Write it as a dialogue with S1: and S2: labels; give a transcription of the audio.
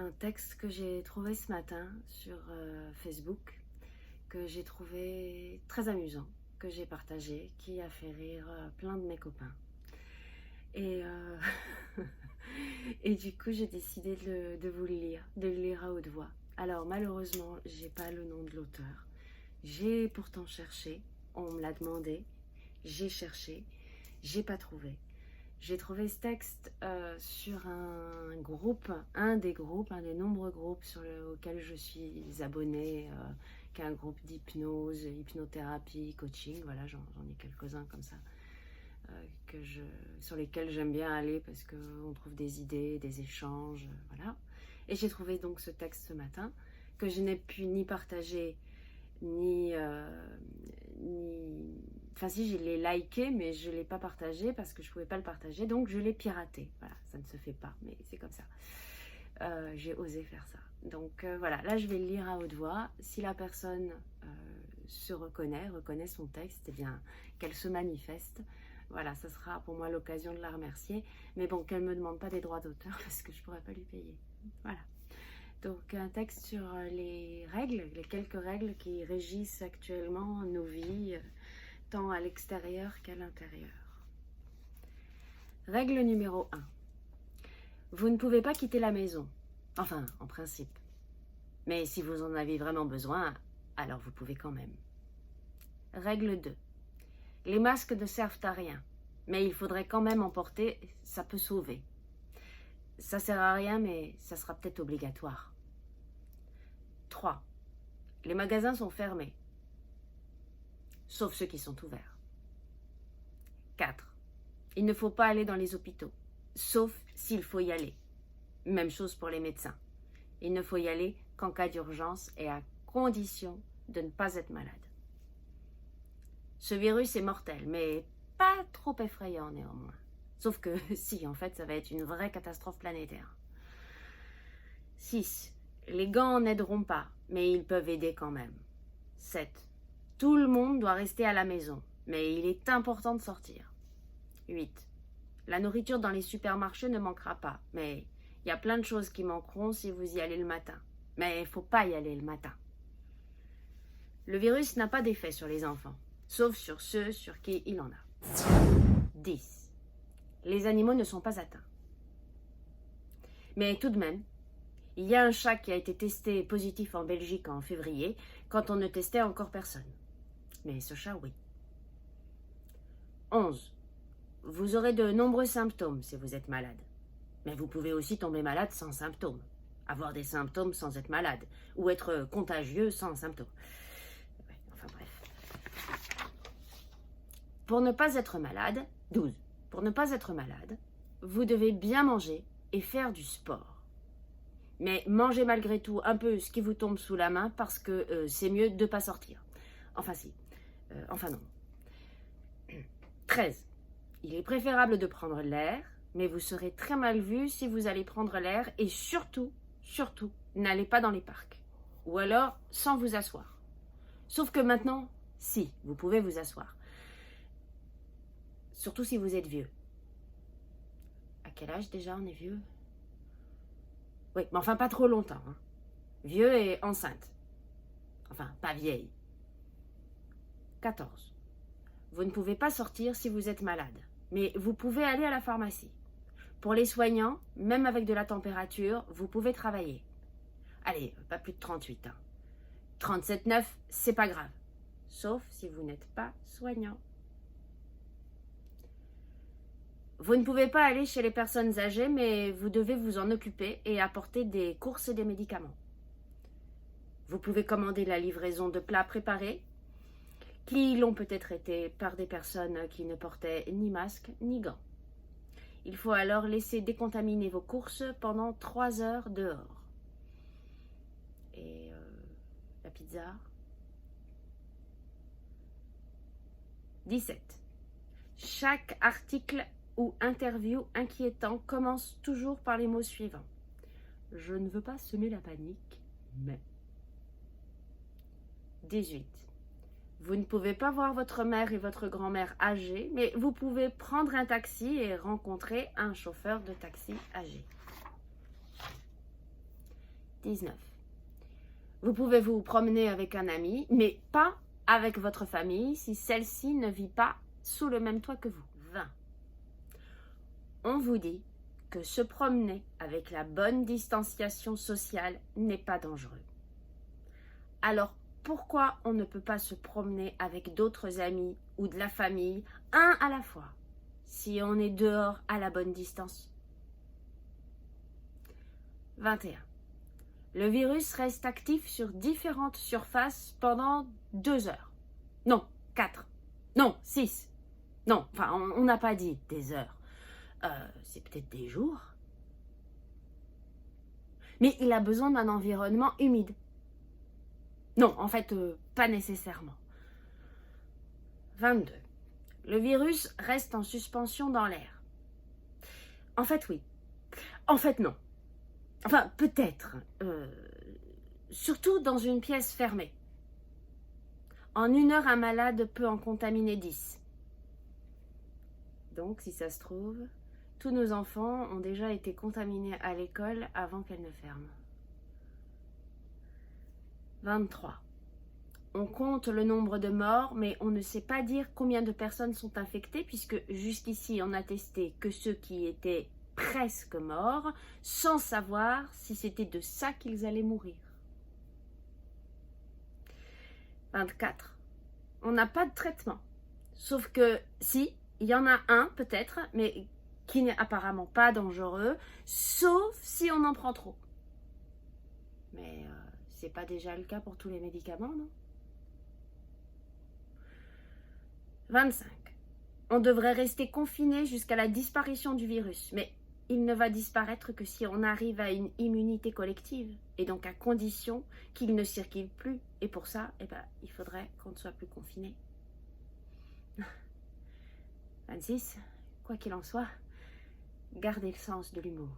S1: un texte que j'ai trouvé ce matin sur Facebook, que j'ai trouvé très amusant, que j'ai partagé, qui a fait rire plein de mes copains. Et, et du coup, j'ai décidé de vous le lire à haute voix. Alors malheureusement, j'ai pas le nom de l'auteur. J'ai pourtant cherché, on me l'a demandé, j'ai cherché, j'ai pas trouvé. J'ai trouvé ce texte sur un groupe, un des nombreux groupes auxquels je suis abonnée, qui est un groupe d'hypnose, hypnothérapie, coaching. Voilà, j'en ai quelques-uns comme ça, sur lesquels j'aime bien aller parce qu'on trouve des idées, des échanges, voilà. Et j'ai trouvé donc ce texte ce matin, que je n'ai pu ni partager, ni enfin si, je l'ai liké, mais je ne l'ai pas partagé parce que je ne pouvais pas le partager, donc je l'ai piraté. Voilà, ça ne se fait pas, mais c'est comme ça. J'ai osé faire ça. Donc voilà, là je vais le lire à haute voix. Si la personne reconnaît son texte, eh bien qu'elle se manifeste. Voilà, ça sera pour moi l'occasion de la remercier. Mais bon, qu'elle ne me demande pas des droits d'auteur parce que je ne pourrais pas lui payer. Voilà. Donc un texte sur les quelques règles qui régissent actuellement nos vies, tant à l'extérieur qu'à l'intérieur. Règle numéro 1. Vous ne pouvez pas quitter la maison. Enfin, en principe. Mais si vous en avez vraiment besoin, alors vous pouvez quand même. Règle 2. Les masques ne servent à rien. Mais il faudrait quand même en porter, ça peut sauver. Ça sert à rien, mais ça sera peut-être obligatoire. 3. Les magasins sont fermés. Sauf ceux qui sont ouverts. 4. Il ne faut pas aller dans les hôpitaux, sauf s'il faut y aller. Même chose pour les médecins. Il ne faut y aller qu'en cas d'urgence et à condition de ne pas être malade. Ce virus est mortel, mais pas trop effrayant néanmoins. Sauf que si, en fait, ça va être une vraie catastrophe planétaire. 6. Les gants n'aideront pas, mais ils peuvent aider quand même. 7. Tout le monde doit rester à la maison, mais il est important de sortir. 8. La nourriture dans les supermarchés ne manquera pas, mais il y a plein de choses qui manqueront si vous y allez le matin. Mais il ne faut pas y aller le matin. Le virus n'a pas d'effet sur les enfants, sauf sur ceux sur qui il en a. 10. Les animaux ne sont pas atteints. Mais tout de même, il y a un chat qui a été testé positif en Belgique en février, quand on ne testait encore personne. Mais ce chat, oui. 11. Vous aurez de nombreux symptômes si vous êtes malade. Mais vous pouvez aussi tomber malade sans symptômes. Avoir des symptômes sans être malade. Ou être contagieux sans symptômes. Ouais, enfin bref. Pour ne pas être malade, 12. Pour ne pas être malade, vous devez bien manger et faire du sport. Mais mangez malgré tout un peu ce qui vous tombe sous la main parce que c'est mieux de ne pas sortir. Enfin si. Enfin non. 13. Il est préférable de prendre l'air, mais vous serez très mal vu si vous allez prendre l'air et surtout, n'allez pas dans les parcs. Ou alors sans vous asseoir. Sauf que maintenant, si, vous pouvez vous asseoir. Surtout si vous êtes vieux. À quel âge déjà on est vieux? Oui, mais enfin pas trop longtemps. Hein. Vieux et enceinte. Enfin, pas vieille. 14. Vous ne pouvez pas sortir si vous êtes malade, mais vous pouvez aller à la pharmacie. Pour les soignants, même avec de la température, vous pouvez travailler. Allez, pas plus de 38. Hein. 37,9, c'est pas grave. Sauf si vous n'êtes pas soignant. Vous ne pouvez pas aller chez les personnes âgées, mais vous devez vous en occuper et apporter des courses et des médicaments. Vous pouvez commander la livraison de plats préparés, qui l'ont peut-être été par des personnes qui ne portaient ni masque ni gants. Il faut alors laisser décontaminer vos courses pendant 3 heures dehors. Et la pizza? 17. Chaque article ou interview inquiétant commence toujours par les mots suivants. Je ne veux pas semer la panique, mais... 18. Vous ne pouvez pas voir votre mère et votre grand-mère âgées, mais vous pouvez prendre un taxi et rencontrer un chauffeur de taxi âgé. 19. Vous pouvez vous promener avec un ami, mais pas avec votre famille si celle-ci ne vit pas sous le même toit que vous. 20. On vous dit que se promener avec la bonne distanciation sociale n'est pas dangereux. Alors pourquoi on ne peut pas se promener avec d'autres amis ou de la famille, un à la fois, si on est dehors à la bonne distance? 21. Le virus reste actif sur différentes surfaces pendant 2 heures. Non, 4. Non, 6. Non, enfin, on n'a pas dit des heures. C'est peut-être des jours. Mais il a besoin d'un environnement humide. Non, en fait, pas nécessairement. 22. Le virus reste en suspension dans l'air. En fait, oui. En fait, non. Enfin, peut-être. Surtout dans une pièce fermée. En 1 heure, un malade peut en contaminer 10. Donc, si ça se trouve, tous nos enfants ont déjà été contaminés à l'école avant qu'elle ne ferme. 23. On compte le nombre de morts, mais on ne sait pas dire combien de personnes sont infectées, puisque jusqu'ici, on n'a testé que ceux qui étaient presque morts, sans savoir si c'était de ça qu'ils allaient mourir. 24. On n'a pas de traitement. Sauf que, si, il y en a un peut-être, mais qui n'est apparemment pas dangereux, sauf si on en prend trop. Mais c'est pas déjà le cas pour tous les médicaments, non? 25. On devrait rester confiné jusqu'à la disparition du virus, mais il ne va disparaître que si on arrive à une immunité collective, et donc à condition qu'il ne circule plus. Et pour ça, il faudrait qu'on ne soit plus confiné. 26. Quoi qu'il en soit, gardez le sens de l'humour.